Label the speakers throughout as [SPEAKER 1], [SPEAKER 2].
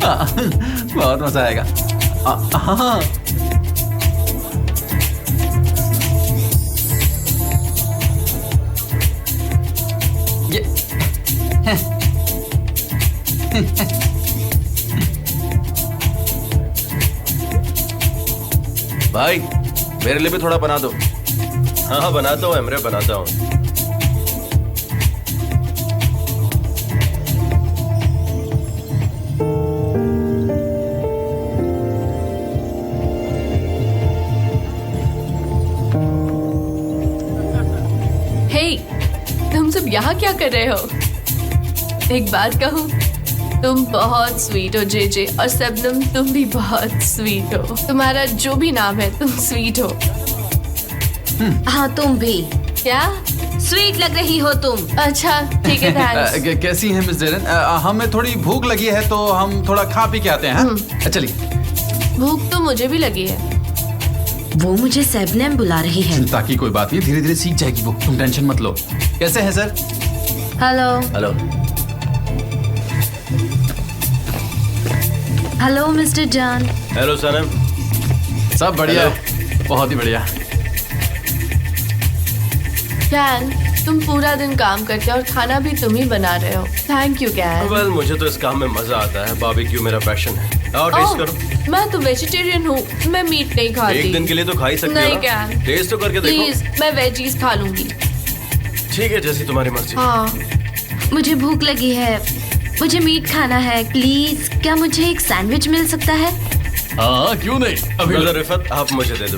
[SPEAKER 1] बहुत मजा आएगा। हाँ ये
[SPEAKER 2] भाई मेरे लिए भी थोड़ा बना दो। हाँ बनाता हूँ एमरे, बनाता हूँ।
[SPEAKER 3] हे, तुम सब यहाँ क्या कर रहे हो? एक बात कहूँ, तुम बहुत स्वीट हो जेजे, और शबनम तुम भी बहुत स्वीट हो। तुम्हारा जो भी नाम है तुम स्वीट हो।
[SPEAKER 4] हाँ तुम भी
[SPEAKER 3] क्या
[SPEAKER 4] स्वीट लग रही हो तुम।
[SPEAKER 3] अच्छा ठीक है, थैंक्स।
[SPEAKER 1] कैसी हैं मिस जेरन? हमें थोड़ी भूख लगी है तो हम थोड़ा खा पी के आते हैं। हाँ? चलिए।
[SPEAKER 3] भूख तो मुझे भी लगी है।
[SPEAKER 4] वो मुझे शबनम बुला रही है।
[SPEAKER 1] चिंता की कोई बात नहीं, धीरे धीरे सीख जाएगी वो, तुम टेंशन मत लो। कैसे हैं sir?
[SPEAKER 4] Hello
[SPEAKER 2] hello.
[SPEAKER 4] Hello mister John.
[SPEAKER 2] Hello Sanam.
[SPEAKER 1] सब बढ़िया, बहुत ही बढ़िया।
[SPEAKER 3] कैन, तुम पूरा दिन काम करते हो और खाना भी तुम ही बना रहे हो। Thank you can.
[SPEAKER 2] वेल मुझे तो इस काम में मजा आता है। बारबेक्यू मेरा पैशन है। और टेस्ट करो।
[SPEAKER 3] मैं तो वेजिटेरियन हूँ, मैं मीट नहीं खाती।
[SPEAKER 2] एक दिन के लिए तो खा ही सकते हो
[SPEAKER 3] नहीं
[SPEAKER 2] ना।
[SPEAKER 3] कैन,
[SPEAKER 2] टेस्ट तो करके देखो।
[SPEAKER 3] प्लीज, मैं वेजीज खा लूंगी।
[SPEAKER 2] ठीक है, जैसी तुम्हारी मर्जी।
[SPEAKER 3] हाँ
[SPEAKER 4] मुझे भूख लगी है, मुझे मीट खाना है। प्लीज क्या मुझे एक सैंडविच मिल सकता है?
[SPEAKER 1] हाँ क्यों नहीं, अभी
[SPEAKER 2] ब्रदर रिफत, आप मुझे दे दो।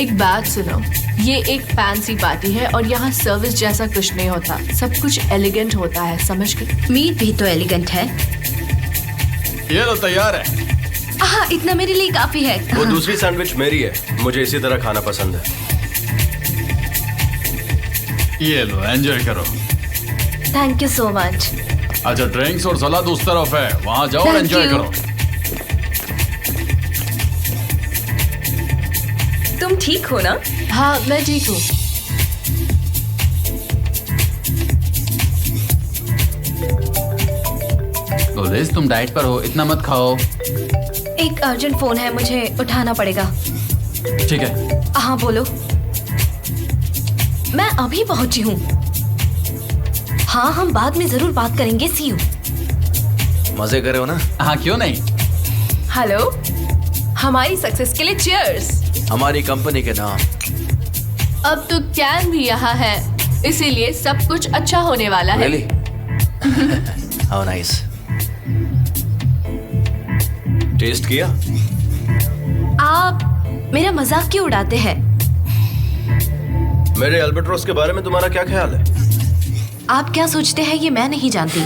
[SPEAKER 3] एक बात सुनो, ये एक फैंसी पार्टी है और यहाँ सर्विस जैसा कुछ नहीं होता। सब कुछ एलिगेंट होता है, समझ गए?
[SPEAKER 4] मीट भी तो एलिगेंट है।
[SPEAKER 1] ये लो तैयार है।
[SPEAKER 4] हाँ इतना मेरे लिए काफी है।
[SPEAKER 2] वो
[SPEAKER 4] हाँ।
[SPEAKER 2] दूसरी सैंडविच मेरी है, मुझे इसी तरह खाना पसंद है।
[SPEAKER 1] ये लो एंजॉय करो।
[SPEAKER 4] Thank you so much.
[SPEAKER 1] अच्छा ड्रिंक्स और सलाद उस तरफ है, वहाँ जाओ और
[SPEAKER 4] Thank
[SPEAKER 1] एंजॉय
[SPEAKER 4] you.
[SPEAKER 1] करो।
[SPEAKER 4] तुम ठीक हो ना?
[SPEAKER 3] हाँ मैं ठीक हूँ।
[SPEAKER 1] तो लिज तुम डाइट पर हो, इतना मत खाओ।
[SPEAKER 4] एक अर्जेंट फोन है, मुझे उठाना पड़ेगा।
[SPEAKER 1] ठीक है।
[SPEAKER 4] हाँ बोलो। मैं अभी पहुंची हूँ। हाँ हम बाद में जरूर बात करेंगे। सी यू।
[SPEAKER 2] मजे करे हो ना?
[SPEAKER 1] हाँ क्यों नहीं।
[SPEAKER 3] हेलो, हमारी सक्सेस के लिए चीयर्स।
[SPEAKER 2] हमारी कंपनी के नाम।
[SPEAKER 3] अब तो कैन भी यहाँ है, इसीलिए सब कुछ अच्छा होने वाला है।
[SPEAKER 2] Really? How nice. टेस्ट किया?
[SPEAKER 4] आप मेरा मजाक क्यों उड़ाते हैं?
[SPEAKER 2] मेरे अल्बाट्रोस के बारे में तुम्हारा क्या ख्याल है?
[SPEAKER 4] आप क्या सोचते हैं ये मैं नहीं जानती।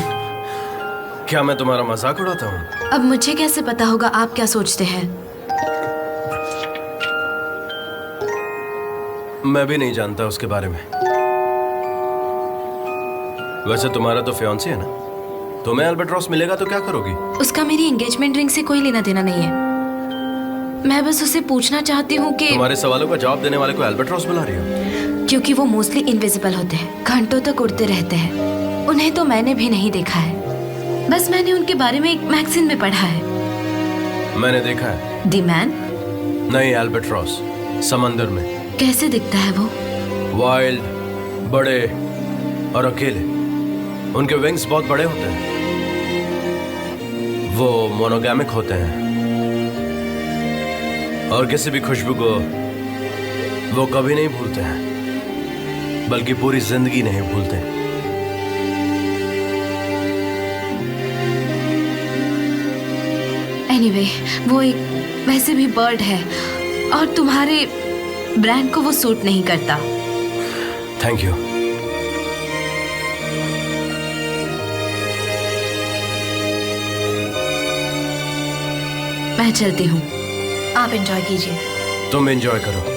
[SPEAKER 2] क्या मैं तुम्हारा मजाक उड़ाता हूँ?
[SPEAKER 4] अब मुझे कैसे पता होगा आप क्या सोचते हैं?
[SPEAKER 2] मैं भी नहीं जानता उसके बारे में। वैसे तुम्हारा तो फियांसी है ना? तुम्हें अल्बाट्रोस मिलेगा तो क्या करोगी?
[SPEAKER 4] उसका मेरी एंगेजमेंट रिंग से कोई लेना देना नहीं है। मैं बस उसे पूछना चाहती हूँ कि
[SPEAKER 2] तुम्हारे सवालों का जवाब देने वाले को अल्बाट्रोस बुला रही हो?
[SPEAKER 4] क्योंकि वो मोस्टली इनविजिबल होते हैं, घंटों तक उड़ते रहते हैं। उन्हें तो मैंने भी नहीं देखा है, बस मैंने उनके बारे में एक मैगजीन में पढ़ा है।
[SPEAKER 2] मैंने देखा है।
[SPEAKER 4] The man?
[SPEAKER 2] नहीं, अल्बाट्रोस समंदर में।
[SPEAKER 4] कैसे दिखता है वो?
[SPEAKER 2] वाइल्ड, बड़े और अकेले। उनके विंग्स बहुत बड़े होते हैं। वो मोनोगैमिक होते हैं और किसी भी खुशबू को वो कभी नहीं भूलते हैं, बल्कि पूरी जिंदगी नहीं भूलते।
[SPEAKER 4] एनीवे, वो एक वैसे भी बर्ड है और तुम्हारे ब्रांड को वो सूट नहीं करता।
[SPEAKER 2] Thank you.
[SPEAKER 4] मैं चलती हूँ, आप एंजॉय कीजिए।
[SPEAKER 2] तुम एंजॉय करो।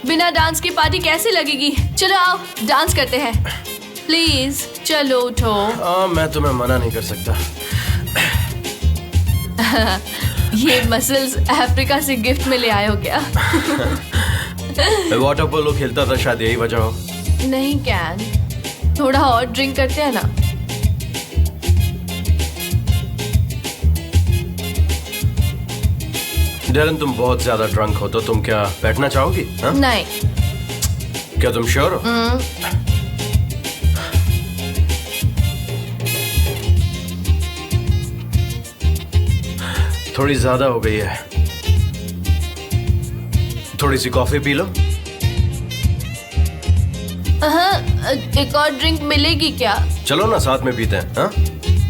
[SPEAKER 3] बिना डांस की पार्टी कैसी लगेगी? चलो आओ डांस करते हैं प्लीज। चलो उठो।
[SPEAKER 2] मैं तुम्हें मना नहीं कर सकता।
[SPEAKER 3] ये मसल्स अफ्रीका से गिफ्ट में ले आए हो क्या?
[SPEAKER 2] मैं वाटर पोलो खेलता था, शायद यही वजह हो।
[SPEAKER 3] नहीं कैन, थोड़ा और ड्रिंक करते हैं ना।
[SPEAKER 2] डेरन तुम बहुत ज्यादा ड्रंक हो तो तुम क्या बैठना चाहोगी? हाँ?
[SPEAKER 3] नहीं।
[SPEAKER 2] क्या तुम श्योर हो? थोड़ी ज्यादा हो गई है, थोड़ी सी कॉफी पी लो।
[SPEAKER 3] एक और ड्रिंक मिलेगी क्या?
[SPEAKER 2] चलो ना साथ में पीते हैं। हाँ?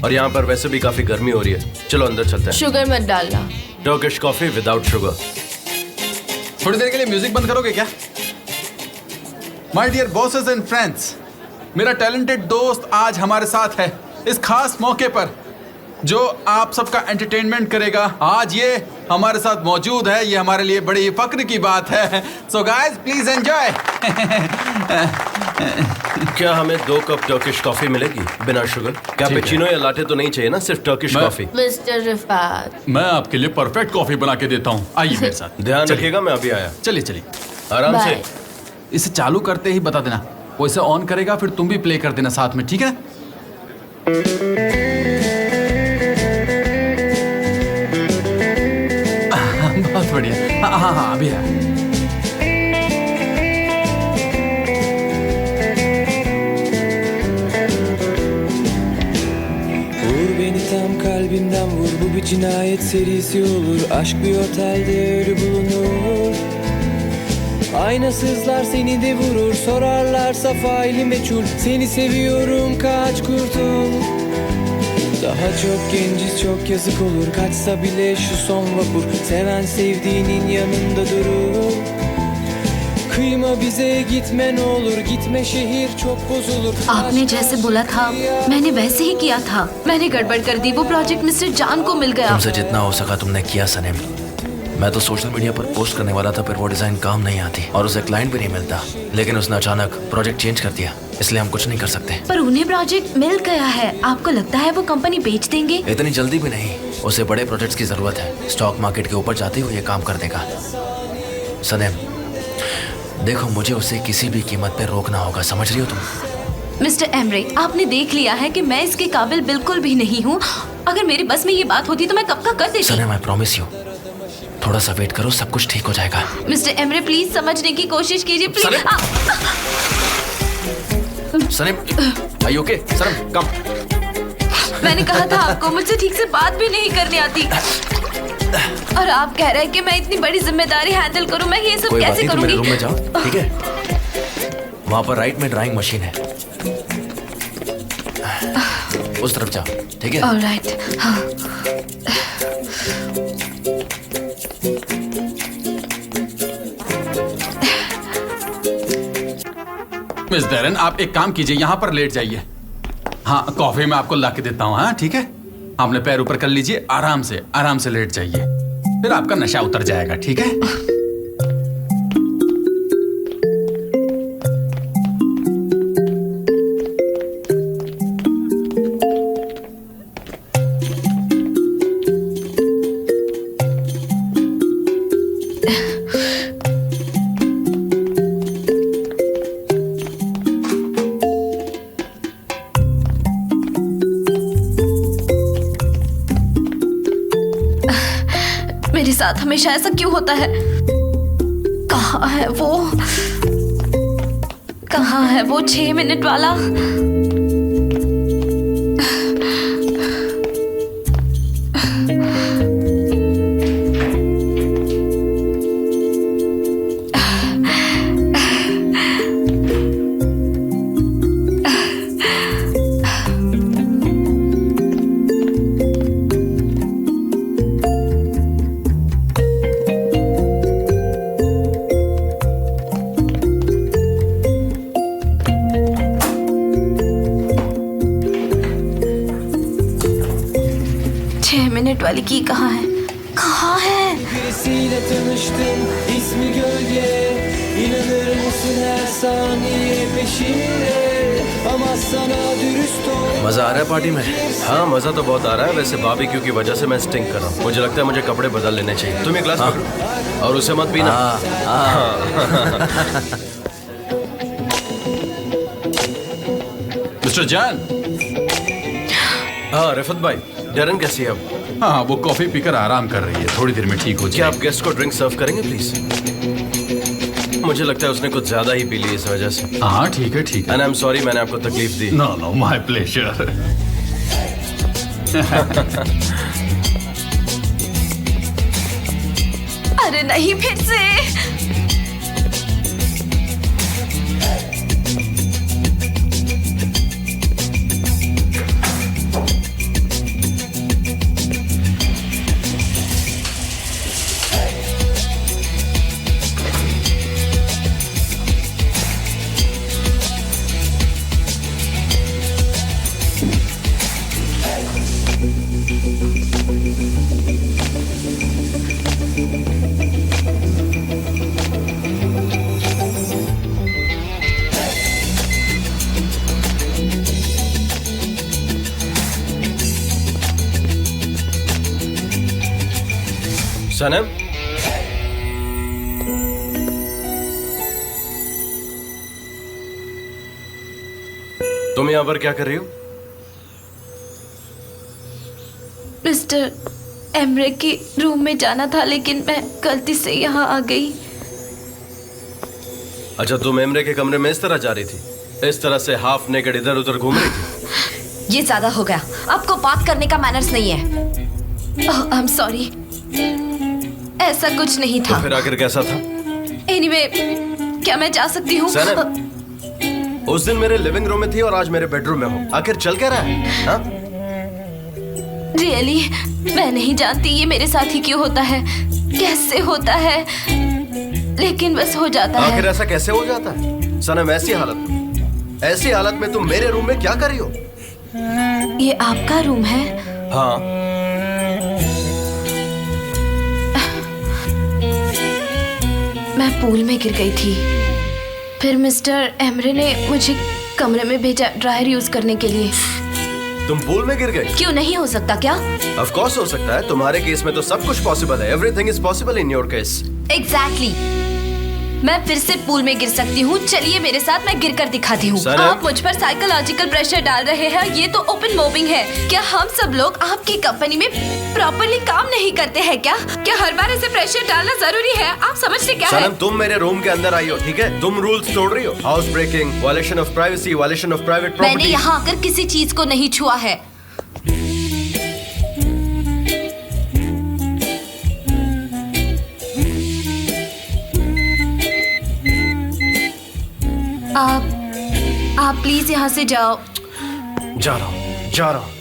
[SPEAKER 2] और यहाँ पर वैसे भी काफी गर्मी हो रही है, चलो अंदर चलते हैं।
[SPEAKER 3] शुगर मत डालना।
[SPEAKER 2] Turkish coffee without sugar.
[SPEAKER 1] थोड़ी देर के लिए म्यूजिक बंद करोगे क्या? My dear bosses and friends, मेरा टैलेंटेड दोस्त आज हमारे साथ है इस खास मौके पर जो आप सबका एंटरटेनमेंट करेगा। आज ये हमारे साथ मौजूद है, ये हमारे लिए बड़ी फक्र की बात है। So guys please enjoy.
[SPEAKER 2] क्या हमें 2 कप टर्किश कॉफी मिलेगी बिना शुगर? कैपुचिनो या लाटे तो नहीं चाहिए ना, सिर्फ टर्किश कॉफी।
[SPEAKER 3] मिस्टर रिफात,
[SPEAKER 1] मैं आपके लिए परफेक्ट कॉफी बना के देता हूँ, आइए मेरे साथ।
[SPEAKER 2] ध्यान रखिएगा, मैं अभी आया।
[SPEAKER 1] चलिए चलिए
[SPEAKER 2] आराम से।
[SPEAKER 3] बाय।
[SPEAKER 1] इसे चालू करते ही बता देना, वो इसे ऑन करेगा, फिर तुम भी प्ले कर देना साथ में, ठीक है? बहुत बढ़िया। हाँ हाँ हाँ, अभी है।
[SPEAKER 5] Vur beni tam kalbimden vur, bu bir cinayet serisi olur. Aşk bir otelde ölü bulunur. Aynasızlar seni de vurur, sorarlarsa faili meçhul. Seni seviyorum, kaç kurtul. Daha çok genciz, çok yazık olur. Kaçsa bile şu son vapur, seven sevdiğinin yanında durur. Kıyma bize, gitme ne olur, gitme şehir çok bozulur.
[SPEAKER 4] आपने जैसे बोला था मैंने वैसे ही किया था। मैंने गड़बड़ कर दी, वो प्रोजेक्ट मिस्टर जान को मिल गया।
[SPEAKER 6] तुमसे जितना हो सका तुमने किया सनेम। मैं तो सोशल मीडिया पर पोस्ट करने वाला था, फिर वो डिजाइन काम नहीं आती और उसे क्लाइंट भी नहीं मिलता, लेकिन उसने अचानक प्रोजेक्ट चेंज कर दिया, इसलिए हम कुछ नहीं कर सकते।
[SPEAKER 4] पर उन्हें प्रोजेक्ट मिल गया है, आपको लगता है वो कंपनी बेच देंगे?
[SPEAKER 6] इतनी जल्दी भी नहीं, उसे बड़े प्रोजेक्ट्स की जरूरत है, स्टॉक मार्केट के ऊपर जाते हुए ये काम कर देगा। सनेम देखो, मुझे उसे किसी भी कीमत पे रोकना होगा, समझ रही हो तुम?
[SPEAKER 4] मिस्टर एमरे, आपने देख लिया है कि मैं इसके काबिल बिल्कुल भी नहीं हूँ। अगर मेरे बस में ये बात होती तो मैं कब का कर देती।
[SPEAKER 6] सनेम आई प्रॉमिस यू, थोड़ा सा वेट करो, सब कुछ ठीक हो जाएगा।
[SPEAKER 4] मिस्टर एमरे प्लीज समझने की कोशिश कीजिए please.
[SPEAKER 6] Sanam are you okay? Sanam come.
[SPEAKER 4] मैंने कहा था आपको मुझसे ठीक से बात भी नहीं करनी आती, और आप कह रहे हैं कि मैं इतनी बड़ी जिम्मेदारी हैंडल करूं। मैं ये सब
[SPEAKER 6] कोई बात
[SPEAKER 4] कैसे
[SPEAKER 6] नहीं, तुम मेरे रूम
[SPEAKER 4] करूंगी?
[SPEAKER 6] में जाओ, ठीक है? वहां पर राइट में ड्राइंग मशीन है, उस तरफ जाओ, ठीक है?
[SPEAKER 4] ऑलराइट, हाँ।
[SPEAKER 1] मिस डेरन, आप एक काम कीजिए, यहाँ पर लेट जाइए। हाँ, कॉफी मैं आपको ला के देता हूँ। हाँ ठीक है, आपने पैर ऊपर कर लीजिए, आराम से लेट जाइए, फिर आपका नशा उतर जाएगा, ठीक है?
[SPEAKER 4] मेरे साथ हमेशा ऐसा क्यों होता है? कहाँ है वो? कहाँ है वो 6 मिनट वाला? मिनट वाली की कहाँ है? कहाँ है?
[SPEAKER 5] Birisiyle tanıştım, ismi Gölge. İnanır mısın her saniye peşimde, ama sana dürüst ol.
[SPEAKER 2] मजा आ रहा है पार्टी में? हाँ मजा तो बहुत आ रहा है। वैसे बारबेक्यू की वजह से मैं स्टिंक कर रहा हूँ। मुझे लगता है मुझे कपड़े बदल लेने चाहिए। तुम एक ग्लास पकड़ो और उसे मत पीना।
[SPEAKER 1] मिस्टर जैन।
[SPEAKER 2] हाँ रिफत भाई, डरन कैसी है अब?
[SPEAKER 1] हाँ, वो कॉफी पीकर आराम कर रही है, थोड़ी देर में ठीक हो
[SPEAKER 2] क्या
[SPEAKER 1] जाएगी।
[SPEAKER 2] आप गेस्ट को ड्रिंक सर्व करेंगे प्लीज? मुझे लगता है उसने कुछ ज्यादा ही पी ली इस वजह से।
[SPEAKER 1] हाँ ठीक है ठीक है।
[SPEAKER 2] एंड आई एम सॉरी मैंने आपको तकलीफ दी।
[SPEAKER 1] No no, my pleasure.
[SPEAKER 4] अरे नहीं, फिर से।
[SPEAKER 2] सनम, तुम यहाँ पर क्या कर रही हो?
[SPEAKER 4] मिस्टर एमरे के रूम में जाना था, लेकिन मैं गलती से यहाँ आ गई।
[SPEAKER 2] अच्छा, तुम एमरे के कमरे में इस तरह जा रही थी, इस तरह से हाफ नेकेड इधर उधर घूम रही थी?
[SPEAKER 4] ये ज्यादा हो गया। आपको बात करने का मैनर्स नहीं है। आई एम सॉरी, ऐसा कुछ नहीं था।
[SPEAKER 2] तो फिर आखिर कैसा था?
[SPEAKER 4] एनीवे, क्या मैं जा सकती हूँ?
[SPEAKER 2] सनम, उस दिन मेरे लिविंग रूम में थी और आज मेरे बेडरूम में हो। आखिर चल क्या रहा है? हाँ?
[SPEAKER 4] रियली मैं नहीं जानती ये मेरे साथ ही क्यों होता है, कैसे होता है, लेकिन बस हो जाता
[SPEAKER 2] आखिर
[SPEAKER 4] है।
[SPEAKER 2] ऐसा कैसे हो जाता है? सनम, ऐसी हालत में तुम मेरे रूम में क्या कर रही हो?
[SPEAKER 4] ये आपका रूम है?
[SPEAKER 2] हाँ।
[SPEAKER 4] मैं पूल में गिर गई थी, फिर मिस्टर एमरे ने मुझे कमरे में भेजा ड्रायर यूज करने के लिए।
[SPEAKER 2] तुम पूल में गिर गई?
[SPEAKER 4] क्यों नहीं हो सकता क्या?
[SPEAKER 2] ऑफ कोर्स हो सकता है, तुम्हारे केस में तो सब कुछ पॉसिबल है। Everything is possible in your case.
[SPEAKER 4] Exactly. मैं फिर से पूल में गिर सकती हूँ। चलिए मेरे साथ, मैं गिर कर दिखाती हूँ।
[SPEAKER 2] सनम।
[SPEAKER 4] आप मुझ पर साइकोलॉजिकल प्रेशर डाल रहे हैं, ये तो ओपन मॉबिंग है। क्या हम सब लोग आपकी कंपनी में प्रॉपर्ली काम नहीं करते हैं क्या? क्या हर बार ऐसे प्रेशर डालना जरूरी है? आप समझते क्या है?
[SPEAKER 2] सनम, तुम मेरे रूम के अंदर आई हो, ठीक है? तुम रूल्स तोड़ रही हो। House breaking, violation of privacy, violation of private
[SPEAKER 4] मैंने
[SPEAKER 2] प्रॉपर्टी।
[SPEAKER 4] यहाँ आकर किसी चीज को नहीं छुआ है। आप प्लीज यहाँ से जाओ।
[SPEAKER 2] जा रहा हूँ।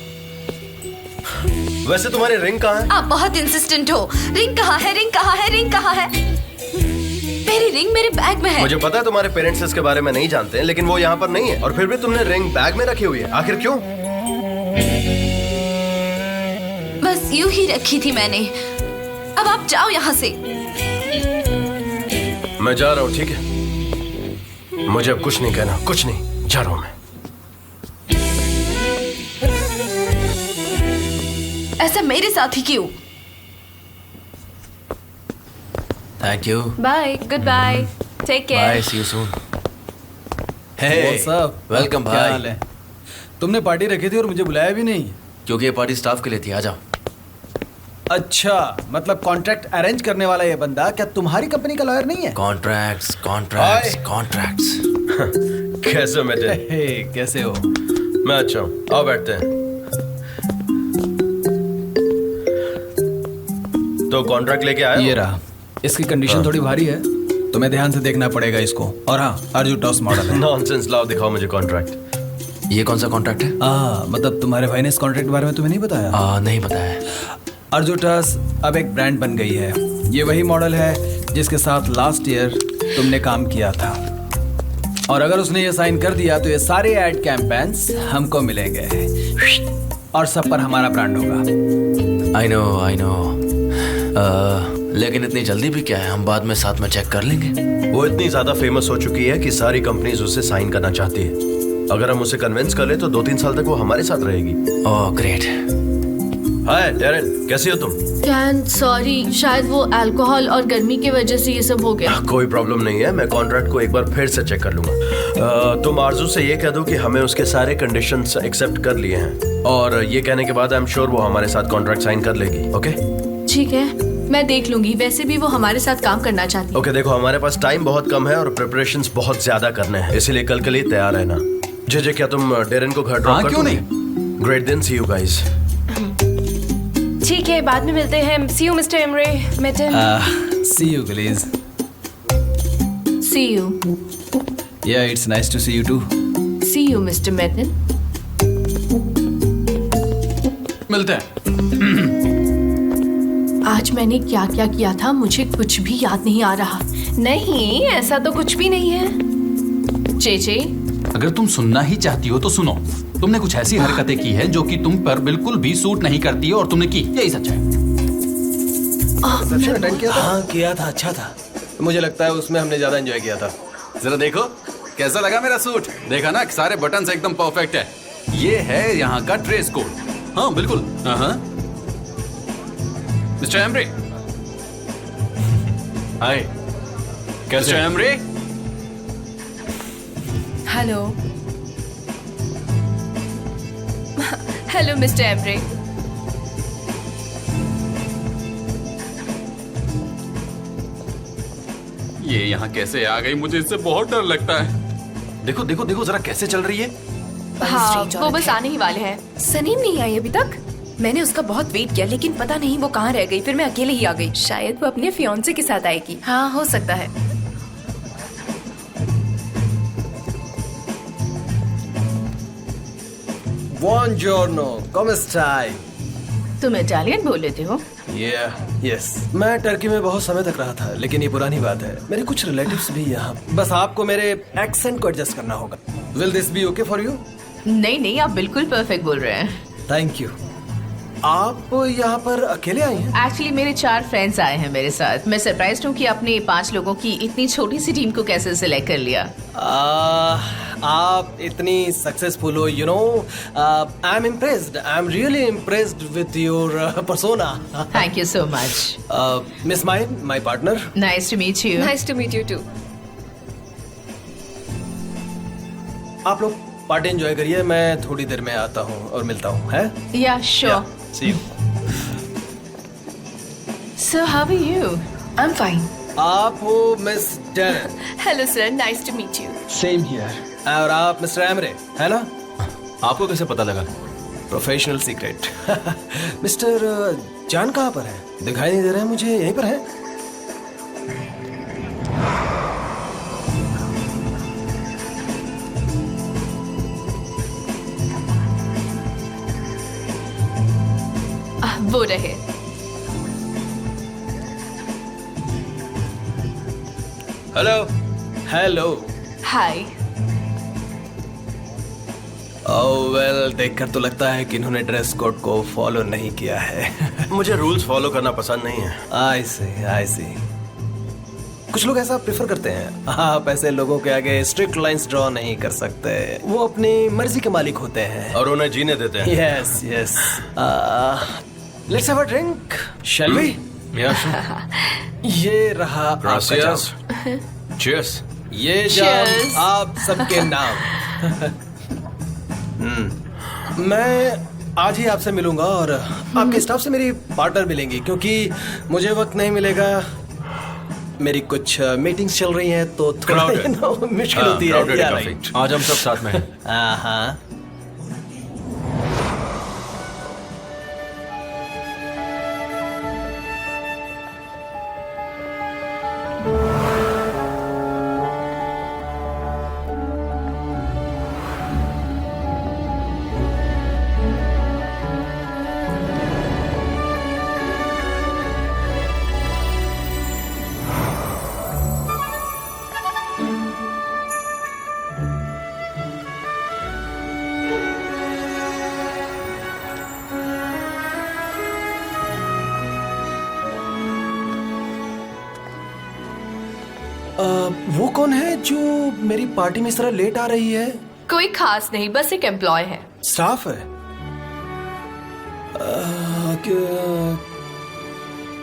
[SPEAKER 2] वैसे तुम्हारी रिंग कहाँ है?
[SPEAKER 4] आप बहुत इंसिस्टेंट हो। रिंग कहाँ है? रिंग कहाँ है? रिंग कहाँ है? मेरी रिंग मेरे बैग में है।
[SPEAKER 2] मुझे पता है तुम्हारे पेरेंट्स इसके बारे में नहीं जानते हैं, लेकिन वो यहाँ पर नहीं है और फिर भी तुमने रिंग बैग में रखी हुई है। आखिर क्यों?
[SPEAKER 4] बस यूं ही रखी थी मैंने। अब आप जाओ यहाँ से।
[SPEAKER 2] मैं जा रहा हूँ, ठीक है? मुझे अब कुछ नहीं कहना, कुछ नहीं। जा रहा हूँ मैं।
[SPEAKER 4] ऐसा मेरे साथ ही क्यों?
[SPEAKER 6] Thank you.
[SPEAKER 3] Bye, good bye, take
[SPEAKER 6] bye,
[SPEAKER 3] care.
[SPEAKER 6] See you soon.
[SPEAKER 1] What's up?
[SPEAKER 6] Welcome
[SPEAKER 1] क्या
[SPEAKER 6] भाई।
[SPEAKER 1] हाल है? तुमने पार्टी रखी थी और मुझे बुलाया भी नहीं।
[SPEAKER 6] क्योंकि ये पार्टी स्टाफ के लिए थी, आ जाओ।
[SPEAKER 1] अच्छा, मतलब कॉन्ट्रैक्ट अरेंज करने वाला ये बंदा क्या तुम्हारी कंपनी का लॉयर नहीं है?
[SPEAKER 6] कॉन्ट्रैक्ट्स।
[SPEAKER 2] कैसे मैं दे?
[SPEAKER 1] हे, कैसे हो?
[SPEAKER 2] मैं अच्छा हूँ, आओ बैठते हैं। तो कॉन्ट्रैक्ट लेके आए
[SPEAKER 1] ये
[SPEAKER 2] हो?
[SPEAKER 1] रहा। इसकी कंडीशन थोड़ी भारी है, तुम्हें ध्यान से देखना पड़ेगा इसको। और हाँ, अर्जू टॉस मॉडल है।
[SPEAKER 2] नॉनसेंस, लाओ दिखाओ मुझे कॉन्ट्रैक्ट।
[SPEAKER 6] ये कौन सा कॉन्ट्रैक्ट है?
[SPEAKER 1] मतलब तुम्हारे भाई ने इस कॉन्ट्रैक्ट के बारे में तुम्हें नहीं बताया?
[SPEAKER 6] नहीं बताया।
[SPEAKER 1] अर्जुटस अब एक ब्रांड बन गई है। ये वही मॉडल है जिसके साथ लास्ट ईयर तुमने काम किया था, और अगर उसने ये साइन कर दिया तो ये सारे एड कैंपेन्स हमको मिलेंगे और सब पर हमारा ब्रांड होगा।
[SPEAKER 6] I know. लेकिन इतनी जल्दी भी क्या है, हम बाद में साथ में चेक कर लेंगे।
[SPEAKER 2] वो इतनी ज्यादा फेमस हो चुकी है कि सारी कंपनीज उससे साइन करना चाहती है। अगर हम उसे कन्विंस कर ले तो 2-3 साल तक वो हमारे साथ रहेगी।
[SPEAKER 6] Oh great.
[SPEAKER 2] हाय डेरेन, कैसी हो तुम?
[SPEAKER 3] कैन सॉरी, शायद वो अल्कोहल और गर्मी की वजह से ये सब हो गया।
[SPEAKER 2] कोई प्रॉब्लम नहीं है, मैं कॉन्ट्रैक्ट को एक बार फिर से चेक कर लूंगा। तुम आरजू से ये कह दो कि हमें उसके सारे कंडीशंस एक्सेप्ट कर लिए हैं, और ये कहने के बाद आई एम श्योर वो हमारे साथ कॉन्ट्रैक्ट साइन कर लेगी। ओके
[SPEAKER 3] ठीक है, मैं देख लूंगी। वैसे भी वो हमारे साथ काम करना चाहती है।
[SPEAKER 2] ओके, देखो हमारे पास टाइम बहुत कम है और प्रिपरेशंस बहुत ज्यादा करने हैं, इसीलिए कल के लिए तैयार रहना। जे क्या तुम डेरेन को घर ड्रॉप कर
[SPEAKER 1] क्यों
[SPEAKER 2] दोगे? Great then, see you guys.
[SPEAKER 4] ठीक है, बाद में मिलते हैं। See you mister Emre. Metin.
[SPEAKER 7] See you, Gillies.
[SPEAKER 3] See you.
[SPEAKER 7] Yeah, it's nice to see you too.
[SPEAKER 3] See you mister Metin.
[SPEAKER 1] मिलते हैं।
[SPEAKER 3] आज मैंने क्या क्या किया था मुझे कुछ भी याद नहीं आ रहा।
[SPEAKER 4] नहीं, ऐसा तो कुछ भी नहीं है।
[SPEAKER 3] जे
[SPEAKER 1] अगर तुम सुनना ही चाहती हो तो सुनो। तुमने कुछ ऐसी हरकतें की है जो कि तुम पर बिल्कुल भी सूट नहीं करती है, और तुमने की, यही सच है।
[SPEAKER 7] हाँ किया था, अच्छा था। मुझे लगता है उसमें हमने ज्यादा एंजॉय किया था।
[SPEAKER 1] जरा देखो कैसा लगा मेरा सूट। देखा ना, सारे बटन्स एकदम परफेक्ट है। ये है यहाँ का ड्रेस कोड। हाँ बिल्कुल। Mister Emre. हाय, कैसे हो Emre?
[SPEAKER 4] Hello. Hello mister Emre.
[SPEAKER 1] ये यहाँ कैसे आ गई? मुझे इससे बहुत डर लगता है। देखो देखो देखो जरा कैसे चल रही है।
[SPEAKER 3] हाँ, वो बस आने ही वाले हैं।
[SPEAKER 4] सनीम नहीं आई अभी तक। मैंने उसका बहुत वेट किया, लेकिन पता नहीं वो कहाँ रह गई। फिर मैं अकेले ही आ गई। शायद वो अपने फियांसे के साथ आएगी। हाँ, हो सकता है।
[SPEAKER 7] Buongiorno, come stai?
[SPEAKER 3] तुम इटालियन बोल लेते हो?
[SPEAKER 7] यस, मैं टर्की में बहुत समय तक रहा था, लेकिन ये पुरानी बात है। मेरे कुछ रिलेटिव्स भी यहाँ। बस आपको मेरे एक्सेंट को एडजस्ट करना होगा। Will this be okay for you?
[SPEAKER 3] नहीं नहीं, आप बिल्कुल परफेक्ट बोल रहे हैं।
[SPEAKER 7] Thank you. आप यहाँ पर अकेले आई हैं?
[SPEAKER 8] एक्चुअली मेरे 4 फ्रेंड्स आए हैं मेरे साथ। मैं सरप्राइज्ड हूँ कि आपने 5 लोगों की इतनी छोटी सी टीम को कैसे सिलेक्ट कर लिया।
[SPEAKER 7] आप इतनी सक्सेसफुल हो, you know. I am impressed. I am really impressed with your persona.
[SPEAKER 8] Thank you so much.
[SPEAKER 7] Miss mine, my partner.
[SPEAKER 8] Nice to meet you.
[SPEAKER 4] Nice to meet you too.
[SPEAKER 7] आप लोग party enjoy करिए, मैं थोड़ी देर में आता हूँ और मिलता हूँ, है?
[SPEAKER 8] या sure.
[SPEAKER 7] See you.
[SPEAKER 8] So how are you?
[SPEAKER 4] I am fine.
[SPEAKER 7] आप हो miss Darren?
[SPEAKER 3] Hello sir, nice to meet you.
[SPEAKER 7] Same here. और आप मिस्टर एमरे, है ना?
[SPEAKER 2] आपको कैसे पता लगा?
[SPEAKER 7] Professional secret. मिस्टर जान कहाँ पर है? दिखाई नहीं दे रहे हैं मुझे। यहीं पर है?
[SPEAKER 3] वो रहे।
[SPEAKER 2] हेलो।
[SPEAKER 7] हेलो।
[SPEAKER 3] हाय।
[SPEAKER 7] ओह वेल, देखकर तो लगता है कि इन्होंने ड्रेस कोड को फॉलो नहीं किया है।
[SPEAKER 2] मुझे रूल्स फॉलो करना पसंद नहीं है।
[SPEAKER 7] आई सी। कुछ लोग ऐसा प्रेफर करते हैं। आप ऐसे लोगों के आगे स्ट्रिक्ट लाइंस ड्रॉ नहीं कर सकते। वो अपनी मर्जी के मालिक होते हैं
[SPEAKER 2] और उन्हें जीने देते हैं।
[SPEAKER 7] Yes. Let's have a drink, shall we? ये रहा आपका
[SPEAKER 2] Gracias.
[SPEAKER 7] जाम।
[SPEAKER 2] Cheers.
[SPEAKER 7] ये जाम आप सबके नाम। मैं आज ही आपसे मिलूंगा और आपके स्टाफ से मेरी पार्टनर मिलेंगी, क्योंकि मुझे वक्त नहीं मिलेगा। मेरी कुछ मीटिंग्स चल रही हैं, तो थोड़ा
[SPEAKER 2] Crowded.
[SPEAKER 7] मुश्किल
[SPEAKER 2] हाँ,
[SPEAKER 7] होती है।
[SPEAKER 2] crowded
[SPEAKER 7] Yeah,
[SPEAKER 2] है काफी।
[SPEAKER 7] right.
[SPEAKER 2] आज हम सब साथ में हैं।
[SPEAKER 7] हाँ। वो कौन है जो मेरी पार्टी में इस तरह लेट आ रही है?
[SPEAKER 3] कोई खास नहीं, बस एक एम्प्लॉय है।
[SPEAKER 7] स्टाफ है?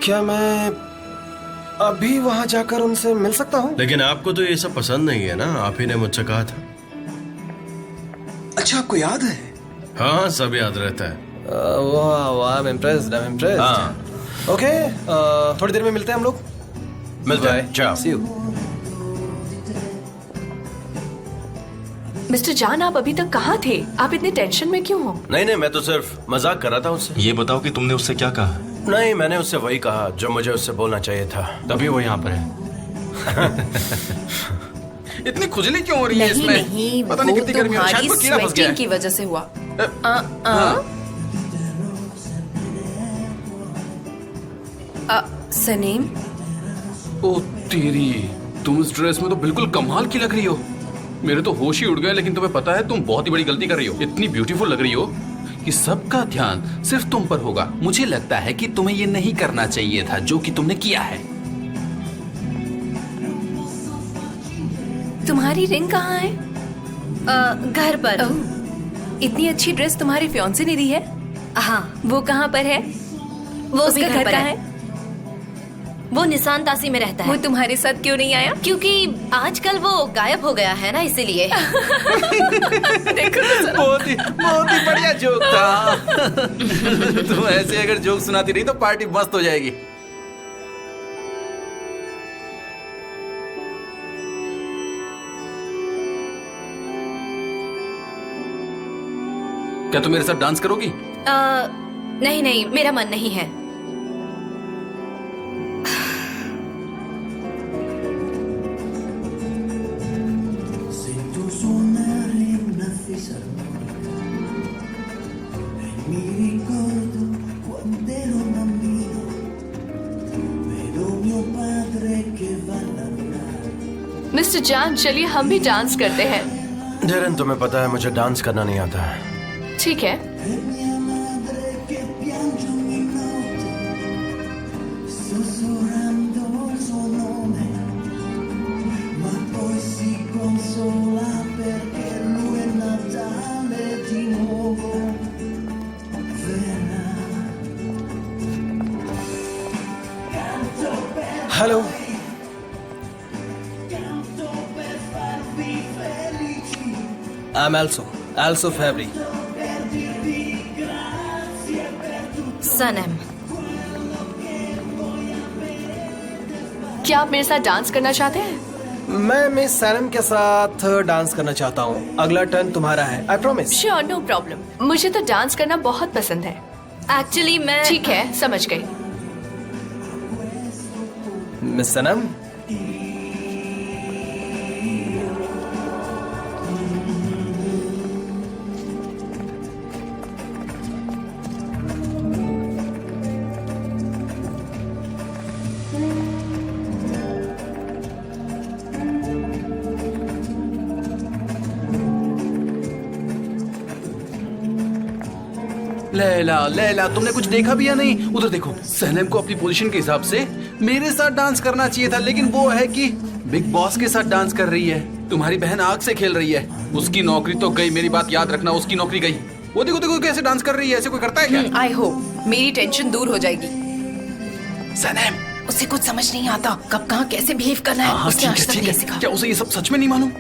[SPEAKER 7] क्या मैं अभी वहां जाकर उनसे मिल सकता हूँ?
[SPEAKER 2] लेकिन आपको तो ये सब पसंद नहीं है ना, आप ही ने मुझसे कहा था।
[SPEAKER 7] अच्छा, आपको याद है?
[SPEAKER 2] हाँ, सब याद रहता है।
[SPEAKER 7] वाह वाह, I'm impressed.
[SPEAKER 2] हाँ।
[SPEAKER 7] ओके, थोड़ी देर में मिलते हैं हम लोग।
[SPEAKER 2] मिलते हैं, जाओ।
[SPEAKER 7] See you.
[SPEAKER 3] मिस्टर जान, आप अभी तक कहाँ थे? आप इतने टेंशन में क्यों हो?
[SPEAKER 2] नहीं, मैं तो सिर्फ मजाक कर रहा था उससे।
[SPEAKER 9] ये बताओ कि तुमने उससे क्या कहा?
[SPEAKER 2] नहीं, मैंने उससे वही कहा जो मुझे उससे बोलना चाहिए था।
[SPEAKER 9] तभी वो यहाँ पर है।
[SPEAKER 1] इतनी खुजली क्यों हो रही है इसमें?
[SPEAKER 10] नहीं,
[SPEAKER 1] पता नहीं कितनी गर्मी है, शायद कोई कीड़ा फंस गया है।
[SPEAKER 10] की वजह से हुआ। सनीम,
[SPEAKER 1] ओ तेरी, तुम इस ड्रेस में तो बिल्कुल कमाल की लग रही हो। मेरे तो होश ही उड़ गए, लेकिन तुम्हें पता है तुम बहुत ही बड़ी गलती कर रही हो। इतनी ब्यूटीफुल लग रही हो कि सबका ध्यान सिर्फ तुम पर होगा। मुझे लगता है कि तुम्हें ये नहीं करना चाहिए था जो कि तुमने किया है।
[SPEAKER 10] तुम्हारी रिंग कहाँ है?
[SPEAKER 4] घर पर।
[SPEAKER 10] इतनी अच्छी ड्रेस तुम्हारे फियांसे ने दी है?
[SPEAKER 4] हाँ,
[SPEAKER 10] वो कहाँ पर है?
[SPEAKER 4] वो भी
[SPEAKER 10] उसका घर
[SPEAKER 4] पर
[SPEAKER 10] कहाँ
[SPEAKER 4] है।
[SPEAKER 10] है?
[SPEAKER 4] वो निशान तासी में रहता
[SPEAKER 10] वो
[SPEAKER 4] है।
[SPEAKER 10] तुम्हारे साथ क्यों नहीं आया?
[SPEAKER 4] क्योंकि आजकल वो गायब हो गया है ना, इसीलिए।
[SPEAKER 1] बहुत ही बढ़िया जोक था। तुम ऐसे अगर जोक सुनाती रही तो पार्टी मस्त हो जाएगी। क्या तुम मेरे साथ डांस करोगी?
[SPEAKER 4] नहीं, मेरा मन नहीं है।
[SPEAKER 3] मिस्टर जान, चलिए हम भी डांस करते हैं।
[SPEAKER 2] डेरन, तुम्हें पता है मुझे डांस करना नहीं आता है।
[SPEAKER 3] ठीक है।
[SPEAKER 7] हेलो। I'm also Fabry.
[SPEAKER 4] सनम,
[SPEAKER 3] क्या आप मेरे साथ डांस करना चाहते हैं?
[SPEAKER 7] मैं मिस सैनम के साथ डांस करना चाहता हूँ। अगला टर्न तुम्हारा है, I promise.
[SPEAKER 3] Sure, no problem. मुझे तो डांस करना बहुत पसंद है।
[SPEAKER 4] एक्चुअली मैं।
[SPEAKER 3] ठीक है, समझ गई।
[SPEAKER 7] मिस सनम,
[SPEAKER 1] लैला, तुमने कुछ देखा भी या नहीं? उधर देखो, सनम को अपनी पोजीशन के हिसाब से मेरे साथ डांस करना चाहिए था, लेकिन वो है कि बिग बॉस के साथ डांस कर रही है। तुम्हारी बहन आग से खेल रही है। उसकी नौकरी तो गई, मेरी बात याद रखना, उसकी नौकरी गई। वो देखो कैसे डांस कर रही है। ऐसे कोई करता है क्या?
[SPEAKER 10] आई होप मेरी टेंशन दूर हो जाएगी।
[SPEAKER 1] सनम,
[SPEAKER 10] उसे कुछ समझ नहीं आता, कब कहाँ कैसे बिहेव करना है। उसने आज तक नहीं सीखा।
[SPEAKER 1] क्या उसे ये सब सच में नहीं मालूम?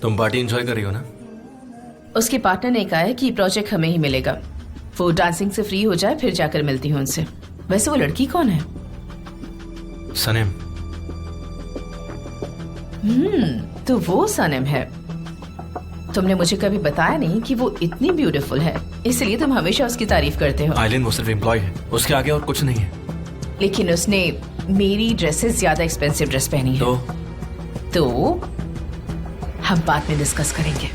[SPEAKER 9] तुम पार्टी एंजॉय कर रही हो ना?
[SPEAKER 8] उसके पार्टनर ने कहा है कि प्रोजेक्ट हमें ही मिलेगा। वो डांसिंग से फ्री हो जाए फिर जाकर मिलती हूँ उनसे। वैसे वो लड़की कौन है?
[SPEAKER 9] सनम।
[SPEAKER 8] तो वो सनम है। तुमने मुझे कभी बताया नहीं कि वो इतनी ब्यूटीफुल है, इसलिए तुम हमेशा उसकी तारीफ करते हो।
[SPEAKER 9] आइलिन वो सिर्फ एम्प्लॉय है, उसके आगे और कुछ नहीं है।
[SPEAKER 8] लेकिन उसने मेरी ड्रेसेस ज्यादा एक्सपेंसिव ड्रेस पहनी है। तो हम बाद में डिस्कस करेंगे।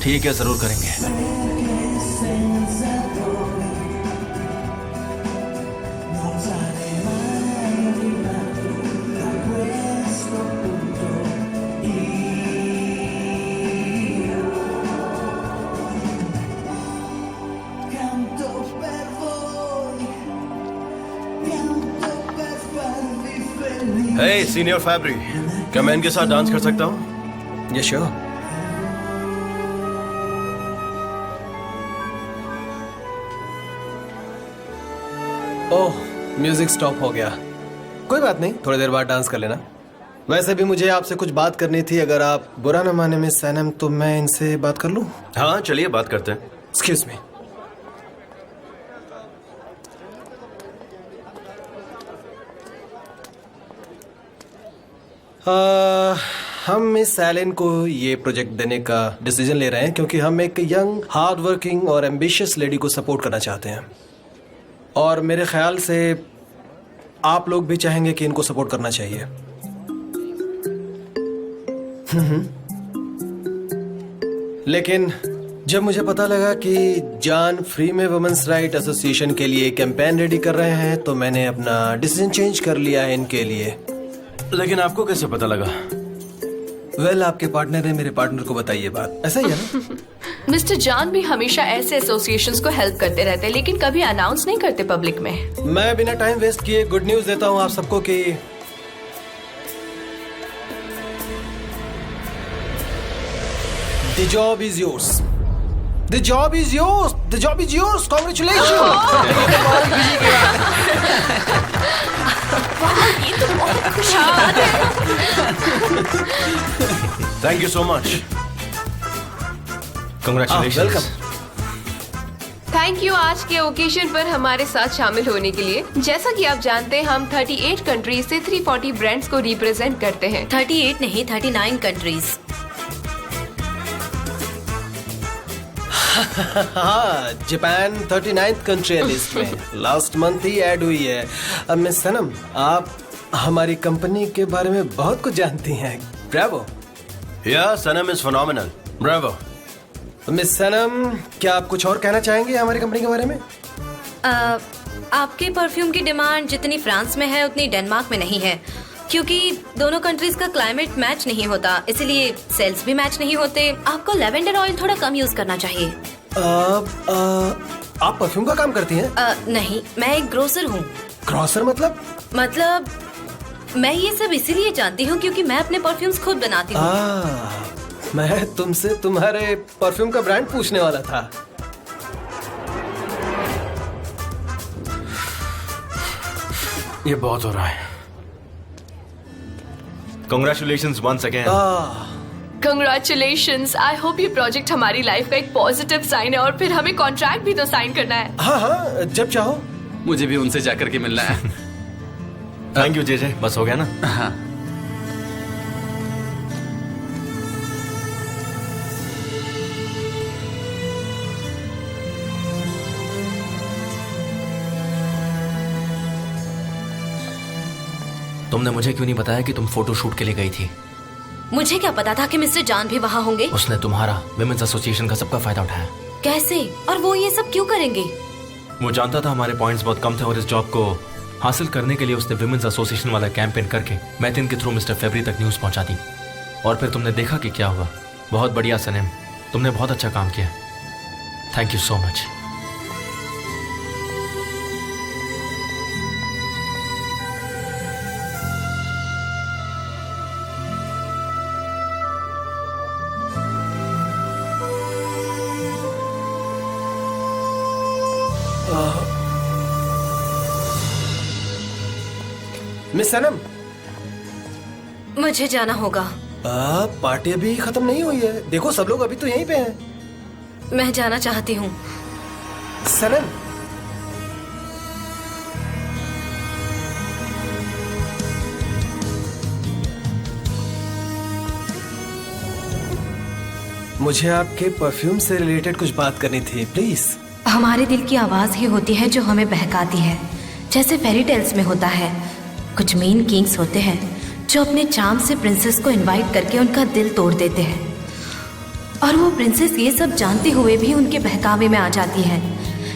[SPEAKER 9] ठीक है, जरूर करेंगे।
[SPEAKER 2] हे सीनियर फैब्रिक, क्या मैं इनके साथ डांस कर सकता हूँ?
[SPEAKER 7] ये श्योर। ओह, म्यूजिक स्टॉप हो गया। कोई बात नहीं, थोड़ी देर बाद डांस कर लेना। वैसे भी मुझे आपसे कुछ बात करनी थी। अगर आप बुरा न माने मिस सैनम, तो मैं इनसे बात कर लूं?
[SPEAKER 2] हाँ चलिए बात करते हैं।
[SPEAKER 7] Excuse me. हम मिस सैलिन को ये प्रोजेक्ट देने का डिसीजन ले रहे हैं क्योंकि हम एक यंग, हार्ड वर्किंग और एम्बिशियस लेडी को सपोर्ट करना चाहते हैं, और मेरे ख्याल से आप लोग भी चाहेंगे कि इनको सपोर्ट करना चाहिए। लेकिन जब मुझे पता लगा कि जान फ्री में वुमेन्स राइट एसोसिएशन के लिए कैंपेन रेडी कर रहे हैं, तो मैंने अपना डिसीजन चेंज कर लिया है इनके लिए।
[SPEAKER 2] लेकिन आपको कैसे पता लगा?
[SPEAKER 7] वेल, आपके पार्टनर ने मेरे पार्टनर को बताई ये बात। ऐसा ही है ना?
[SPEAKER 3] मिस्टर जॉन भी हमेशा ऐसे एसोसिएशंस को हेल्प करते रहते हैं, लेकिन कभी अनाउंस नहीं करते पब्लिक में।
[SPEAKER 7] मैं बिना टाइम वेस्ट किए गुड न्यूज देता हूँ आप सबको कि The job is yours. The job is yours. The job is yours. Congratulations.
[SPEAKER 3] ये तो बहुत खुशी की बात है।
[SPEAKER 2] Thank you so much.
[SPEAKER 9] Congratulations.
[SPEAKER 7] Welcome.
[SPEAKER 11] Thank you आज के ओकेजन पर हमारे साथ शामिल होने के लिए। जैसा कि आप जानते हैं, हम 38 कंट्रीज से 340 ब्रांड्स को रिप्रेजेंट करते हैं।
[SPEAKER 4] 38 नहीं, 39 कंट्रीज।
[SPEAKER 7] हाँ, जापान 39th कंट्री है लिस्ट में। लास्ट मंथ ही ऐड हुई है। अब मिस सनम, आप हमारी कंपनी के बारे में बहुत कुछ जानती हैं। ब्रावो।
[SPEAKER 2] या सनम इज फिनोमिनल। ब्रावो।
[SPEAKER 7] मिस सनम, क्या आप कुछ और कहना चाहेंगे हमारी कंपनी के बारे में?
[SPEAKER 4] आपके परफ्यूम की डिमांड जितनी फ्रांस में है उतनी डेनमार्क में नहीं है, क्योंकि दोनों कंट्रीज का क्लाइमेट मैच नहीं होता, इसलिए सेल्स भी मैच नहीं होते। आपको लेवेंडर ऑयल थोड़ा कम यूज करना चाहिए।
[SPEAKER 7] आप परफ्यूम का काम करती हैं?
[SPEAKER 4] नहीं, मैं एक ग्रोसर हूँ।
[SPEAKER 7] ग्रोसर मतलब?
[SPEAKER 4] मतलब मैं ये सब इसीलिए जानती हूँ क्योंकि मैं अपने परफ्यूम्स खुद बनाती हूँ।
[SPEAKER 7] मैं तुमसे तुम्हारे परफ्यूम का ब्रांड पूछने वाला था।
[SPEAKER 9] ये बहुत हो रहा है। Congratulations once again.
[SPEAKER 3] Congratulations. I hope ये प्रोजेक्ट हमारी लाइफ का एक पॉजिटिव साइन है, और फिर हमें कॉन्ट्रैक्ट भी तो साइन करना है।
[SPEAKER 7] हाँ हाँ, जब चाहो।
[SPEAKER 1] मुझे भी उनसे जाकर के मिलना है।
[SPEAKER 9] थैंक यू जेजे, बस हो गया ना?
[SPEAKER 1] हाँ।
[SPEAKER 6] तुमने मुझे क्यों नहीं बताया कि तुम फोटो शूट के लिए गई थी?
[SPEAKER 4] मुझे क्या पता था कि मिस्टर जान भी वहाँ होंगे।
[SPEAKER 6] उसने तुम्हारा, विमेंस एसोसिएशन का सबका फायदा उठाया।
[SPEAKER 4] कैसे? और वो ये सब क्यों करेंगे?
[SPEAKER 9] वो जानता था हमारे पॉइंट्स बहुत कम थे, और इस जॉब को हासिल करने के लिए उसने विमेंस एसोसिएशन वाला कैंपेन करके मैथिन के थ्रू मिस्टर फेब्री तक न्यूज पहुंचा दी। और फिर तुमने देखा कि क्या हुआ। बहुत बढ़िया सनेम, तुमने बहुत अच्छा काम किया। Thank you so much.
[SPEAKER 7] Miss Sanam,
[SPEAKER 4] मुझे जाना होगा।
[SPEAKER 7] पार्टी अभी खत्म नहीं हुई है। देखो सब लोग अभी तो यहीं पे हैं।
[SPEAKER 4] मैं जाना चाहती हूँ।
[SPEAKER 7] सनम, मुझे आपके परफ्यूम से रिलेटेड कुछ बात करनी थी, प्लीज।
[SPEAKER 4] हमारे दिल की आवाज ही होती है जो हमें बहकाती है, जैसे फेरी टेल्स में होता है। कुछ मीन किंग्स होते हैं जो अपने चार्म से प्रिंसेस को इनवाइट करके उनका दिल तोड़ देते हैं, और वो प्रिंसेस ये सब जानते हुए भी उनके बहकावे में आ जाती है,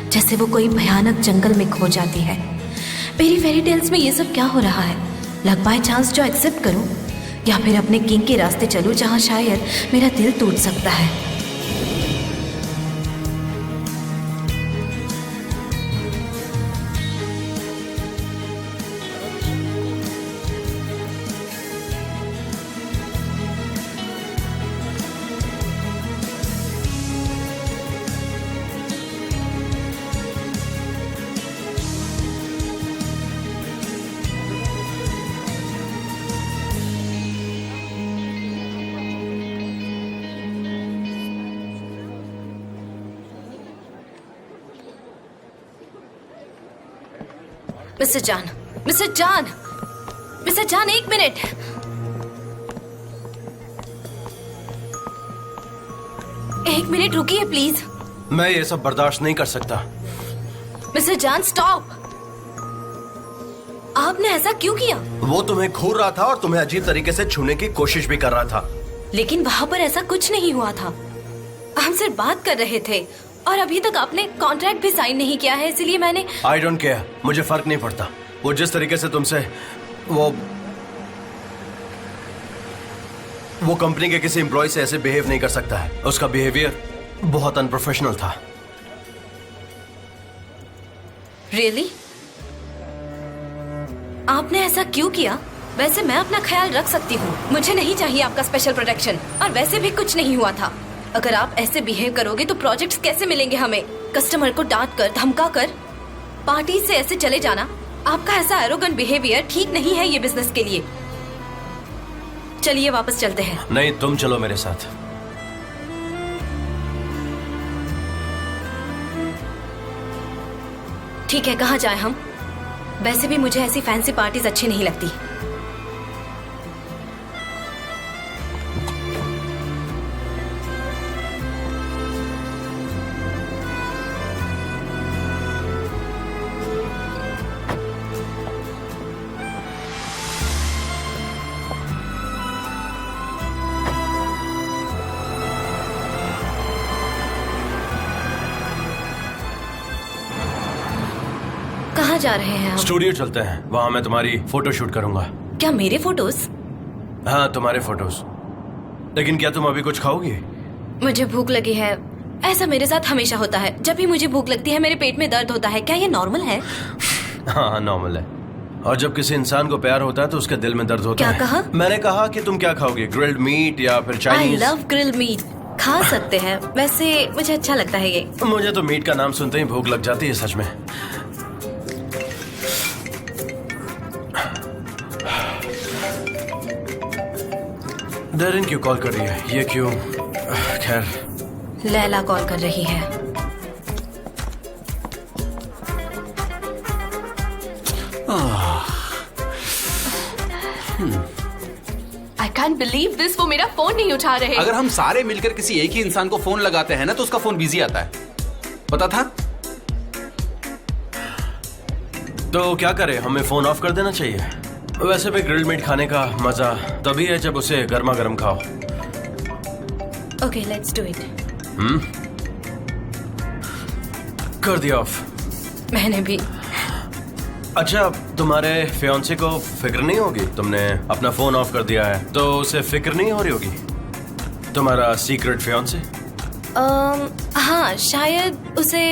[SPEAKER 4] जैसे वो कोई भयानक जंगल में खो जाती है। मेरी फेरी टेल्स में ये सब क्या हो रहा है? लक बाय चांस जो एक्सेप्ट करूं, या फिर अपने किंग के रास्ते चलूं जहां शायद मेरा दिल टूट सकता है। मिस्टर जान, मिस्टर जान, मिस्टर जान, एक मिनट। एक मिनट रुकिए प्लीज।
[SPEAKER 2] मैं ये सब बर्दाश्त नहीं कर सकता।
[SPEAKER 4] मिस्टर जान स्टॉप। आपने ऐसा क्यों किया?
[SPEAKER 2] वो तुम्हें घूर रहा था और तुम्हें अजीब तरीके से छूने की कोशिश भी कर रहा था।
[SPEAKER 4] लेकिन वहाँ पर ऐसा कुछ नहीं हुआ था। हम सिर्फ बात कर रहे थे और अभी तक आपने कॉन्ट्रैक्ट भी साइन नहीं किया है, इसलिए मैंने।
[SPEAKER 2] आई डोंट केयर, मुझे फर्क नहीं पड़ता। वो जिस तरीके से तुमसे वो कंपनी के किसी एम्प्लॉय से ऐसे बिहेव नहीं कर सकता है। उसका बिहेवियर बहुत अनप्रोफेशनल था।
[SPEAKER 4] रियली? आपने ऐसा क्यों किया? वैसे मैं अपना ख्याल रख सकती हूँ, मुझे नहीं चाहिए आपका स्पेशल प्रोटेक्शन। और वैसे भी कुछ नहीं हुआ था। अगर आप ऐसे बिहेव करोगे तो प्रोजेक्ट्स कैसे मिलेंगे हमें? कस्टमर को डांट कर, धमका कर, पार्टी से ऐसे चले जाना, आपका ऐसा एरोगेंट बिहेवियर ठीक नहीं है ये बिजनेस के लिए। चलिए वापस चलते हैं।
[SPEAKER 2] नहीं, तुम चलो मेरे साथ।
[SPEAKER 4] ठीक है, कहाँ जाएं हम? वैसे भी मुझे ऐसी फैंसी पार्टीज अच्छी नहीं लगती। कहाँ जा रहे हैं हम?
[SPEAKER 2] स्टूडियो चलते हैं, वहाँ मैं तुम्हारी फोटो शूट करूंगा।
[SPEAKER 4] क्या मेरे फोटोज?
[SPEAKER 2] हाँ, तुम्हारे फोटोज। लेकिन क्या तुम अभी कुछ खाओगी?
[SPEAKER 4] मुझे भूख लगी है। ऐसा मेरे साथ हमेशा होता है। जब भी मुझे भूख लगती है मेरे पेट में दर्द होता है। क्या ये नॉर्मल है?
[SPEAKER 2] हाँ, नॉर्मल है। और जब किसी इंसान को प्यार होता है तो उसके दिल में दर्द होता है।
[SPEAKER 4] क्या कहा?
[SPEAKER 2] मैंने कहा कि तुम क्या खाओगे, ग्रिल्ड मीट या फिर
[SPEAKER 4] I
[SPEAKER 2] Chinese?
[SPEAKER 4] Love grilled meat. खा सकते हैं, वैसे मुझे अच्छा लगता है ये।
[SPEAKER 2] मुझे तो मीट का नाम सुनते ही भूख लग जाती है सच में। डरिन क्यों कॉल कर रही है? ये क्यों? खैर,
[SPEAKER 4] लैला कॉल कर रही है।
[SPEAKER 3] आई कैंट बिलीव दिस, वो मेरा फोन नहीं उठा रहे।
[SPEAKER 1] अगर हम सारे मिलकर किसी एक ही इंसान को फोन लगाते हैं ना तो उसका फोन बिजी आता है। पता था?
[SPEAKER 2] तो क्या करें, हमें फोन ऑफ कर देना चाहिए। वैसे भी ग्रिल्ड मीट खाने का मजा तभी है जब उसे गर्मा गर्म खाओ।
[SPEAKER 4] Okay, let's do it.
[SPEAKER 2] कर दिया ऑफ।
[SPEAKER 4] मैंने भी।
[SPEAKER 2] अच्छा, तुम्हारे फियांसे को फिक्र नहीं होगी? तुमने अपना फोन ऑफ कर दिया है तो उसे फिक्र नहीं हो रही होगी? तुम्हारा सीक्रेट फियांसे?
[SPEAKER 4] हाँ, शायद उसे।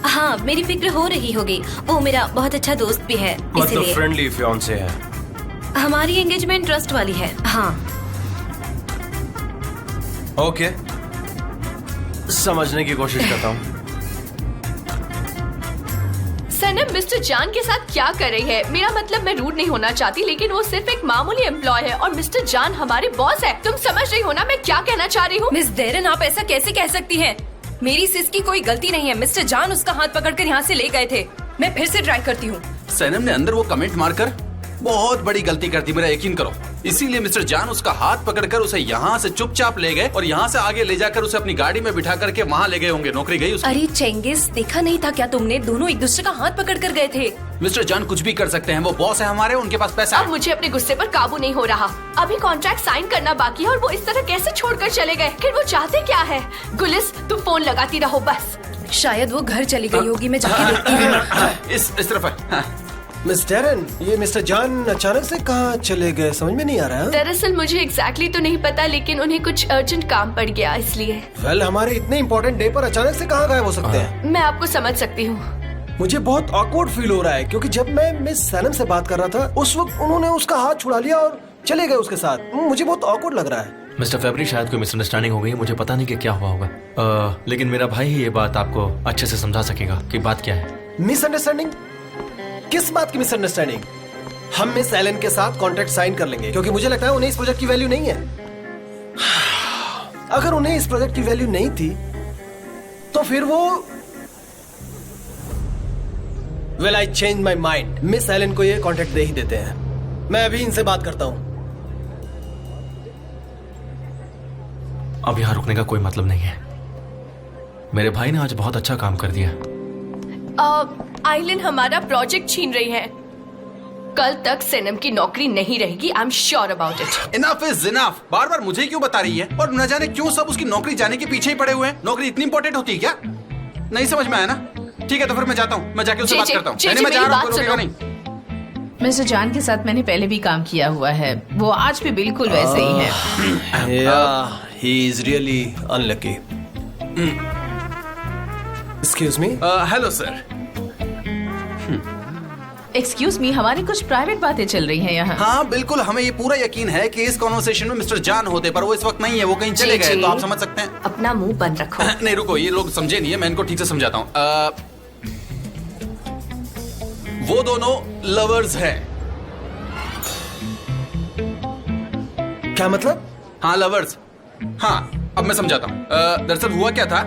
[SPEAKER 4] हाँ, मेरी फिक्र हो रही होगी। वो मेरा बहुत अच्छा दोस्त भी है,
[SPEAKER 2] मतलब
[SPEAKER 4] इसीलिए।
[SPEAKER 2] फ्रेंडली फियांसे है?
[SPEAKER 4] हमारी एंगेजमेंट ट्रस्ट वाली है। हाँ।
[SPEAKER 2] ओके, समझने की कोशिश करता हूँ।
[SPEAKER 3] सनम मिस्टर जान के साथ क्या कर रही है? मेरा मतलब मैं रूड नहीं होना चाहती, लेकिन वो सिर्फ एक मामूली एम्प्लॉय है और मिस्टर जान हमारे बॉस है। तुम समझ रही हो ना मैं क्या कहना चाह रही हूँ?
[SPEAKER 10] मिस डेरन, आप ऐसा कैसे कह सकती हैं? मेरी सिस की कोई गलती नहीं है। मिस्टर जान उसका हाथ पकड़कर यहाँ से ले गए थे। मैं फिर से ट्राई करती हूँ।
[SPEAKER 1] सैनम ने अंदर वो कमेंट मारकर बहुत बड़ी गलती कर दी, मेरा यकीन करो। इसीलिए मिस्टर जान उसका हाथ पकड़कर उसे यहाँ से चुपचाप ले गए और यहाँ से आगे ले जाकर उसे अपनी गाड़ी में बिठा करके वहाँ ले गए होंगे। नौकरी गई उसकी।
[SPEAKER 10] अरे चेंगिस, देखा नहीं था क्या तुमने? दोनों एक दूसरे का हाथ पकड़ कर गए थे।
[SPEAKER 1] मिस्टर जान कुछ भी कर सकते हैं, वो बॉस है हमारे, उनके पास पैसा
[SPEAKER 3] अब
[SPEAKER 1] है।
[SPEAKER 3] मुझे अपने गुस्से पर काबू नहीं हो रहा। अभी कॉन्ट्रैक्ट साइन करना बाकी है और वो इस तरह कैसे छोड़कर चले गए? फिर वो चाहते क्या है? गुलिस, तुम फोन लगाती रहो बस।
[SPEAKER 10] शायद वो घर चली गई होगी, मैं जाके देखती हूँ।
[SPEAKER 1] इस तरफ है।
[SPEAKER 7] मिस डेरन, ये मिस्टर जान अचानक से कहाँ चले गए, समझ में नहीं आ रहा है।
[SPEAKER 3] दरअसल मुझे एग्जैक्टली तो नहीं पता, लेकिन उन्हें कुछ अर्जेंट काम पड़ गया इसलिए।
[SPEAKER 7] वेल, हमारे इतने इम्पोर्टेंट डे पर अचानक से कहाँ गायब हो सकते हैं?
[SPEAKER 3] मैं आपको समझ सकती हूँ।
[SPEAKER 7] मुझे बहुत ऑकवर्ड फील हो रहा है क्योंकि जब मैं मिस सैनम से बात कर रहा था उस वक्त उन्होंने उसका हाथ छुड़ा लिया और चले गए उसके साथ। मुझे बहुत ऑकवर्ड लग रहा है।
[SPEAKER 9] मिस्टर फेब्री, शायद कोई मिसअंडरस्टैंडिंग हो गई, मुझे पता नहीं कि क्या हुआ होगा। लेकिन मेरा भाई ही ये बात आपको अच्छे से समझा सकेगा कि बात क्या है।
[SPEAKER 7] मिसअंडरस्टैंडिंग? किस बात की मिसअंडरस्टैंडिंग? हम मिस एलन के साथ कॉन्ट्रैक्ट साइन कर लेंगे क्योंकि मुझे लगता है उन्हें इस प्रोजेक्ट की वैल्यू नहीं है। अगर उन्हें इस प्रोजेक्ट की वैल्यू नहीं थी तो फिर वो well I change my mind. Miss Allen को ये कॉन्ट्रैक्ट दे ही देते हैं। मैं अभी इनसे बात करता हूँ।
[SPEAKER 9] अब यहाँ रुकने का कोई मतलब नहीं है। मेरे भाई ने आज बहुत अच्छा काम कर दिया।
[SPEAKER 3] आइलिन हमारा प्रोजेक्ट छीन रही है। कल तक सनम की नौकरी नहीं रहेगी। I am sure about it.
[SPEAKER 1] Enough is enough. बार बार मुझे क्यों बता रही है? और न जाने क्यों सब उसकी नौकरी जाने के पीछे ही पड़े हुए हैं। नौकरी इतनी इंपॉर्टेंट होती है क्या? नहीं समझ में आया ना? ठीक है तो फिर मैं जाता हूँ। मैं जाके उससे बात करता हूँ। मैं जा रहा हूँ, रुकेगा नहीं।
[SPEAKER 8] मिस्टर जान के साथ मैंने पहले भी काम किया हुआ है। वो आज भी बिल्कुल वैसे ही है।
[SPEAKER 7] He is really unlucky. Excuse me?
[SPEAKER 1] Hello sir.
[SPEAKER 8] Excuse me, हमारी कुछ प्राइवेट बातें चल रही हैं यहाँ।
[SPEAKER 1] हाँ बिल्कुल, हमें ये पूरा यकीन है कि इस कॉन्वर्सेशन में मिस्टर जान होते, पर वो इस वक्त नहीं है। वो कहीं चले गए, तो आप समझ सकते हैं।
[SPEAKER 4] अपना मुंह बंद रखो।
[SPEAKER 1] नहीं रुको, ये लोग समझे नहीं है। मैं इनको ठीक से समझाता हूँ। वो दोनों लवर्स हैं।
[SPEAKER 7] क्या मतलब?
[SPEAKER 1] हाँ लवर्स। हाँ अब मैं समझाता हूँ। दरअसल हुआ क्या था,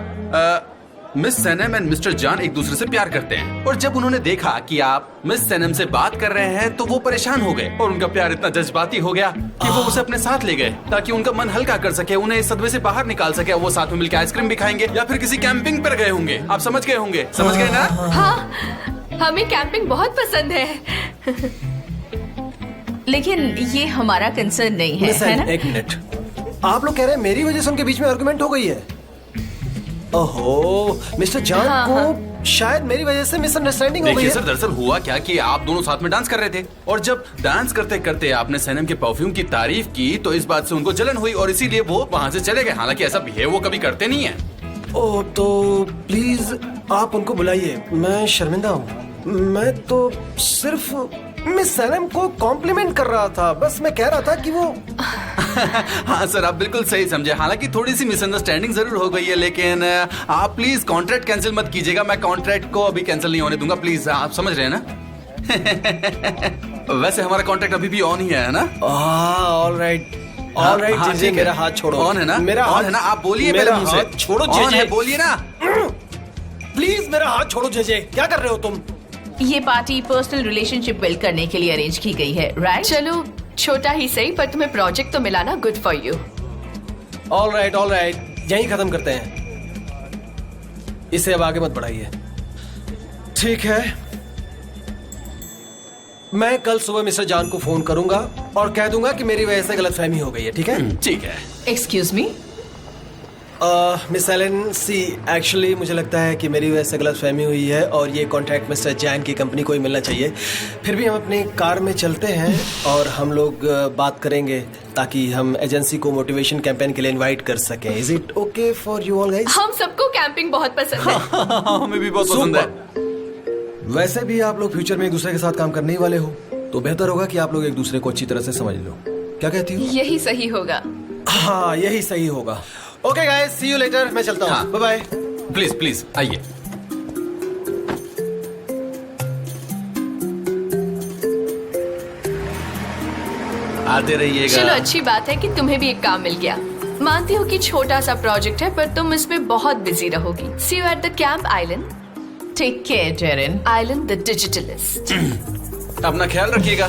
[SPEAKER 1] मिस सनम एंड मिस्टर जान एक दूसरे से प्यार करते हैं, और जब उन्होंने देखा कि आप मिस सनम से बात कर रहे हैं तो वो परेशान हो गए, और उनका प्यार इतना जज्बाती हो गया कि वो उसे अपने साथ ले गए ताकि उनका मन हल्का कर सके, उन्हें इस सदमे से बाहर निकाल सके। वो साथ में मिलकर आइसक्रीम भी खाएंगे या फिर किसी कैंपिंग पर गए होंगे। आप समझ गए होंगे, समझ गए ना?
[SPEAKER 3] हाँ, हमें कैंपिंग बहुत पसंद है।
[SPEAKER 8] लेकिन ये हमारा कंसर्न नहीं है ना?
[SPEAKER 7] एक मिनट, आप लोग कह रहे हैं मेरी वजह से उनके बीच में आर्गुमेंट हो गई है? ओहो, मिस्टर जान को शायद मेरी वजह से मिसअंडरस्टैंडिंग हो गई है।
[SPEAKER 1] देखिए सर, दरअसल हुआ क्या कि आप दोनों साथ में डांस कर रहे थे, और जब डांस करते करते आपने सनम के परफ्यूम की तारीफ की तो इस बात से उनको जलन हुई, और इसीलिए वो वहाँ से चले गए। हालांकि ऐसा बिहेव वो कभी करते नहीं है।
[SPEAKER 7] ओह, तो प्लीज आप उनको बुलाइए। मैं शर्मिंदा हूँ। मैं तो सिर्फ मिस सनम को कॉम्प्लीमेंट कर रहा था। बस मैं कह रहा था कि वो
[SPEAKER 1] हाँ सर, आप बिल्कुल सही समझे। हालांकि थोड़ी सी मिसअंडरस्टैंडिंग जरूर हो गई है, लेकिन आप प्लीज कॉन्ट्रैक्ट कैंसिल मत कीजिएगा। मैं कॉन्ट्रैक्ट को अभी कैंसिल नहीं होने दूंगा, प्लीज। आप समझ रहे हैं ना? वैसे हमारा कॉन्ट्रैक्ट अभी भी ऑन ही है ना?
[SPEAKER 7] ऑल राइट, जीजे, मेरा हाथ छोड़ो।
[SPEAKER 1] ऑन है ना?
[SPEAKER 7] मेरा
[SPEAKER 1] ऑन है ना? आप बोलिए मेरे मुंह से।
[SPEAKER 7] छोड़ो
[SPEAKER 1] ऑन है, बोलिए ना।
[SPEAKER 7] प्लीज मेरा हाथ छोड़ो जीजे। क्या कर रहे हो तुम?
[SPEAKER 8] ये पार्टी पर्सनल रिलेशनशिप बिल्ड करने के लिए अरेंज की गई है, राइट?
[SPEAKER 3] चलो छोटा ही सही, पर तुम्हें प्रोजेक्ट तो मिला ना। Good for you.
[SPEAKER 7] All right, यहीं खत्म करते हैं। इसे अब आगे मत बढ़ाइए, ठीक है? मैं कल सुबह मिस्टर जान को फोन करूंगा और कह दूंगा कि मेरी वजह से गलतफहमी हो गई है, ठीक है?
[SPEAKER 1] ठीक है।
[SPEAKER 8] एक्सक्यूज मी,
[SPEAKER 7] मिस एलन सी, एक्चुअली मुझे लगता है कि मेरी वजह से गलतफहमी हुई है और ये कॉन्ट्रैक्ट मिस्टर जैन की कंपनी को ही मिलना चाहिए। फिर भी हम अपनी कार में चलते हैं और हम लोग बात करेंगे ताकि हम एजेंसी को मोटिवेशन कैंपेन के लिए इनवाइट कर सकें। Is it okay for you all guys?
[SPEAKER 3] हम सबको कैंपिंग बहुत पसंद है।
[SPEAKER 1] हमें भी बहुत पसंद है।
[SPEAKER 7] वैसे भी आप लोग फ्यूचर में एक दूसरे के साथ काम करने ही वाले हो, तो बेहतर होगा कि आप लोग एक दूसरे को अच्छी तरह से समझ लो। क्या कहती हो?
[SPEAKER 3] यही सही होगा।
[SPEAKER 7] हाँ, यही सही होगा। Okay guys, see you later. मैं चलता हूँ। Bye bye.
[SPEAKER 1] प्लीज प्लीज आइए। आते रहिएगा।
[SPEAKER 3] चलो, अच्छी बात है कि तुम्हें भी एक काम मिल गया। मानती हूँ कि छोटा सा प्रोजेक्ट है, पर तुम इसमें बहुत बिजी रहोगी। See you at the camp island.
[SPEAKER 8] Take care Deren.
[SPEAKER 3] Island the digitalist.
[SPEAKER 1] अपना ख्याल रखिएगा।